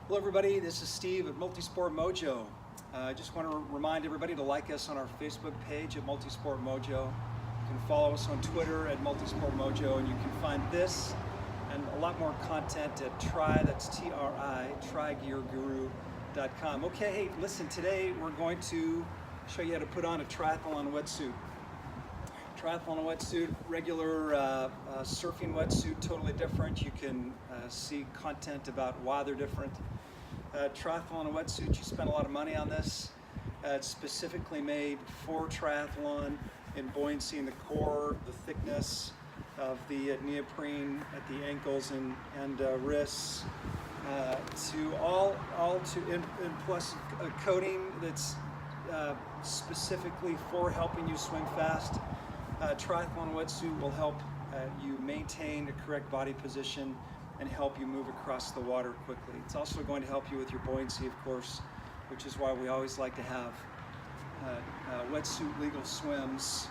Hello everybody, this is Steve at Multisport Mojo. I just want to remind everybody to like us on our Facebook page at Multisport Mojo. You can follow us on Twitter at Multisport Mojo, and you can find this and a lot more content at that's T-R-I, TryGearGuru.com. Okay, hey, listen, today we're going to show you how to put on a triathlon wetsuit. Triathlon wetsuit, regular surfing wetsuit, totally different. You can see content about why they're different. Triathlon wetsuit, you spend a lot of money on this. It's specifically made for triathlon in buoyancy in the core, the thickness of the neoprene at the ankles and wrists, and plus a coating that's specifically for helping you swim fast. Triathlon wetsuit will help you maintain a correct body position and help you move across the water quickly. It's also going to help you with your buoyancy, of course, which is why we always like to have wetsuit legal swims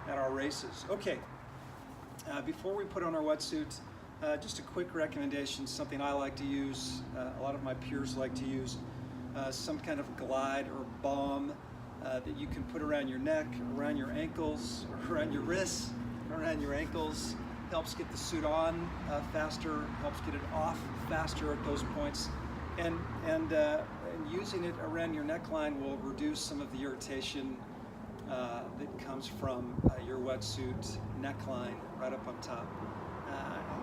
at our races. Okay, before we put on our wetsuit, just a quick recommendation, something I like to use, a lot of my peers like to use, some kind of glide or balm that you can put around your neck, around your ankles, or around your wrists, around your ankles. Helps get the suit on faster, helps get it off faster at those points, and using it around your neckline will reduce some of the irritation that comes from your wetsuit neckline right up on top.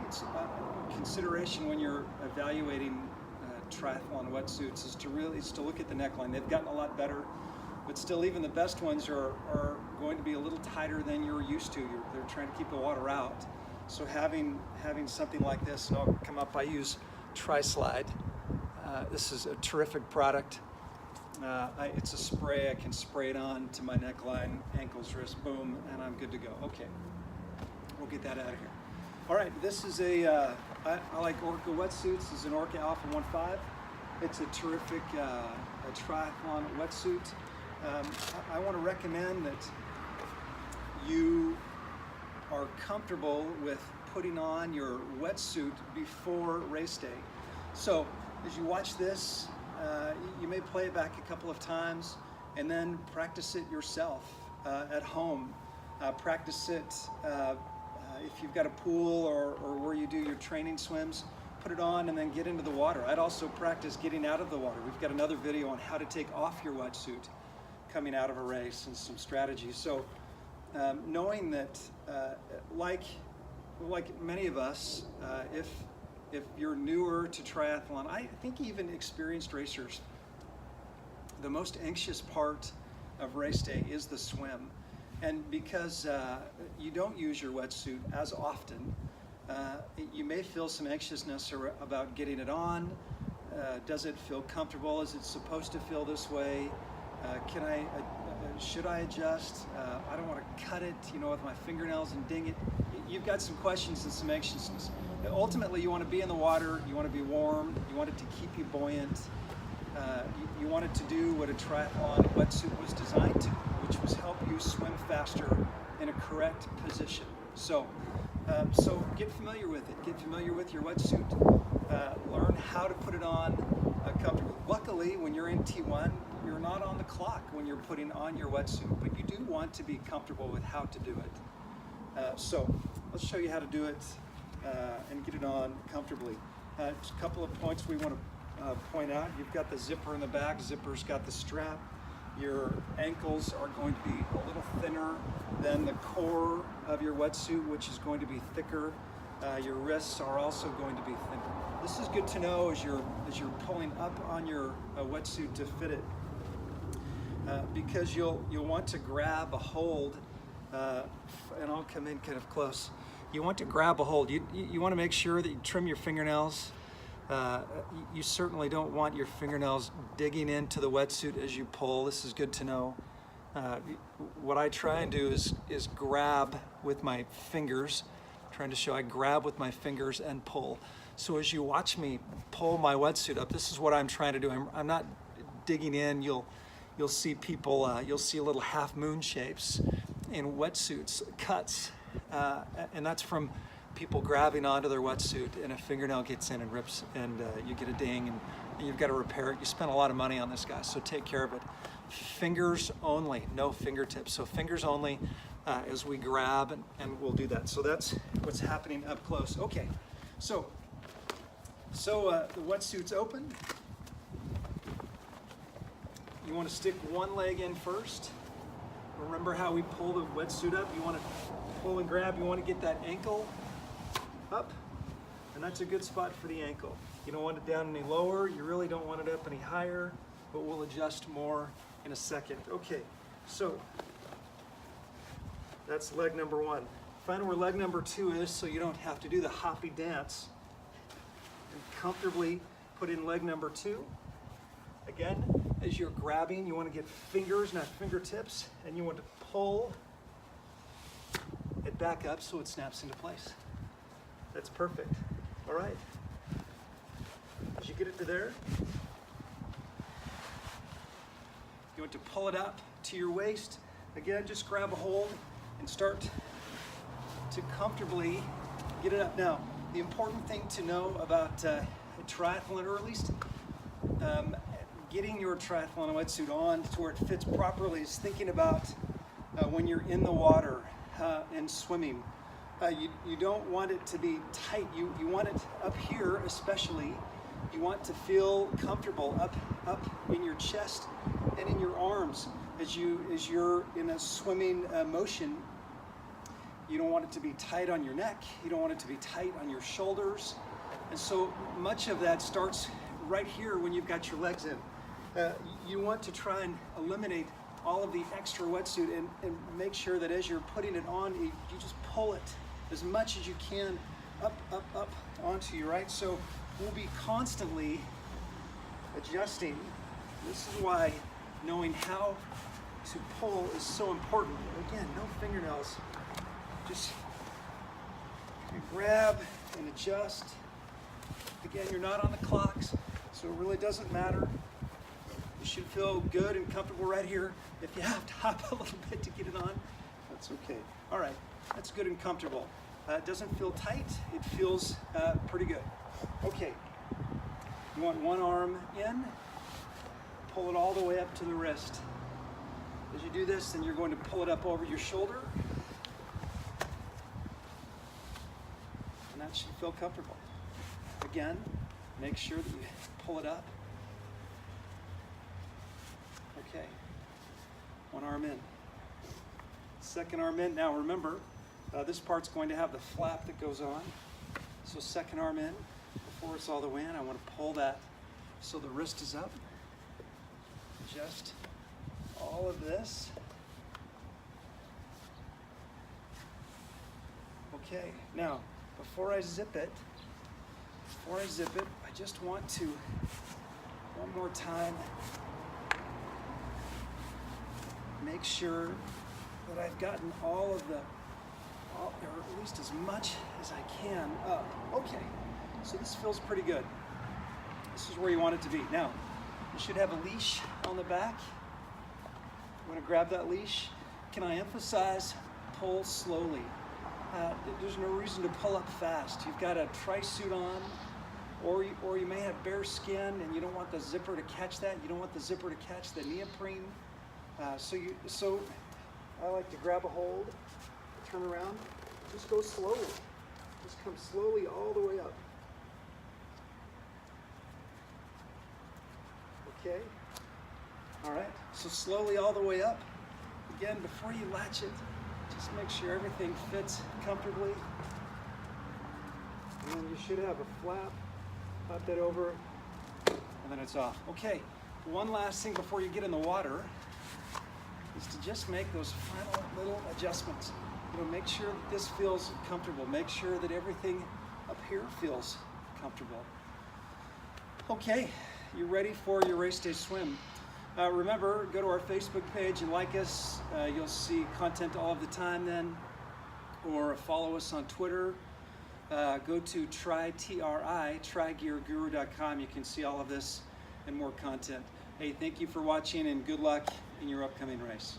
It's a consideration when you're evaluating triathlon wetsuits is to look at the neckline. They've gotten a lot better, but still, even the best ones are going to be a little tighter than you're used to. They're trying to keep the water out. So having something like this, and I'll come up, I use Tri-Slide. This is a terrific product. It's a spray. I can spray it on to my neckline, ankles, wrist, boom, and I'm good to go. Okay, we'll get that out of here. All right, this is I like Orca wetsuits. This is an Orca Alpha 1.5. It's a terrific triathlon wetsuit. I want to recommend that you are comfortable with putting on your wetsuit before race day. So as you watch this, you may play it back a couple of times and then practice it yourself at home. Practice it if you've got a pool or where you do your training swims. Put it on and then get into the water. I'd also practice getting out of the water. We've got another video on how to take off your wetsuit coming out of a race and some strategies. So knowing that, like many of us, if you're newer to triathlon, I think even experienced racers, the most anxious part of race day is the swim. And because you don't use your wetsuit as often, you may feel some anxiousness about getting it on. Does it feel comfortable? Is it supposed to feel this way? Should I adjust? I don't want to cut it, with my fingernails and ding it. You've got some questions and some anxiousness. Ultimately, you want to be in the water. You want to be warm. You want it to keep you buoyant. You want it to do what a triathlon wetsuit was designed to, which was help you swim faster in a correct position. So get familiar with it. Get familiar with your wetsuit. Learn how to put it on comfortably. Luckily, when you're in T1, you're not on the clock when you're putting on your wetsuit, but you do want to be comfortable with how to do it. So let's show you how to do it and get it on comfortably. Just a couple of points we want to point out. You've got the zipper in the back. Zipper's got the strap. Your ankles are going to be a little thinner than the core of your wetsuit, which is going to be thicker. Your wrists are also going to be thinner. This is good to know as you're pulling up on your wetsuit to fit it, because you'll want to grab a hold, and I'll come in kind of close. You want to grab a hold. You want to make sure that you trim your fingernails. You certainly don't want your fingernails digging into the wetsuit as you pull. This is good to know. What I try and do is grab with my fingers. Trying to show I grab with my fingers and pull. So as you watch me pull my wetsuit up, this is what I'm trying to do. I'm not digging in. You'll see people, you'll see little half moon shapes in wetsuits, cuts, and that's from people grabbing onto their wetsuit and a fingernail gets in and rips, and you get a ding, and you've got to repair it. You spent a lot of money on this, guy, so take care of it. Fingers only, no fingertips. So fingers only as we grab, and we'll do that. So that's what's happening up close. Okay, so the wetsuit's open. You want to stick one leg in first. Remember how we pull the wetsuit up? You want to pull and grab. You want to get that ankle up, and that's a good spot for the ankle. You don't want it down any lower. You really don't want it up any higher, but we'll adjust more in a second. Okay, so that's leg number one. Find where leg number two is so you don't have to do the hoppy dance, and comfortably put in leg number two. Again, as you're grabbing, you want to get fingers, not fingertips, and you want to pull it back up so it snaps into place. That's perfect. All right. As you get it to there, you want to pull it up to your waist. Again, just grab a hold and start to comfortably get it up. Now, the important thing to know about a triathlon, or at least getting your triathlon wetsuit on to where it fits properly, is thinking about when you're in the water and swimming. You don't want it to be tight. You want it up here especially. You want to feel comfortable up in your chest and in your arms as you're in a swimming motion. You don't want it to be tight on your neck. You don't want it to be tight on your shoulders. And so much of that starts right here when you've got your legs in. You want to try and eliminate all of the extra wetsuit and make sure that as you're putting it on, you just pull it as much as you can up onto you, right? So we'll be constantly adjusting. This is why knowing how to pull is so important. Again, no fingernails. Just grab and adjust. Again, you're not on the clocks, so it really doesn't matter. You should feel good and comfortable right here. If you have to hop a little bit to get it on, that's okay. All right, that's good and comfortable. It doesn't feel tight. It feels pretty good. Okay, you want one arm in, pull it all the way up to the wrist. As you do this, then you're going to pull it up over your shoulder, and that should feel comfortable. Again, make sure that you pull it up. Okay, one arm in. Second arm in. Now remember, this part's going to have the flap that goes on. So second arm in, before it's all the way in, I want to pull that so the wrist is up. Just all of this. Okay, now before I zip it, I just want to, one more time, make sure that I've gotten all of the, or at least as much as I can up. Okay, so this feels pretty good. This is where you want it to be. Now, you should have a leash on the back. I'm going to grab that leash. Can I emphasize, pull slowly. There's no reason to pull up fast. You've got a tri-suit on, or you may have bare skin and you don't want the zipper to catch that. You don't want the zipper to catch the neoprene. So I like to grab a hold, turn around, just go slowly. Just come slowly all the way up. Okay? All right, so slowly all the way up. Again, before you latch it, just make sure everything fits comfortably. And then you should have a flap. Flap that over, and then it's off. Okay, one last thing before you get in the water is to just make those final little adjustments. Make sure that this feels comfortable. Make sure that everything up here feels comfortable. Okay, you're ready for your race day swim. Remember, go to our Facebook page and like us. You'll see content all of the time then. Or follow us on Twitter. Go to trygearguru.com. You can see all of this and more content. Hey, thank you for watching and good luck in your upcoming race.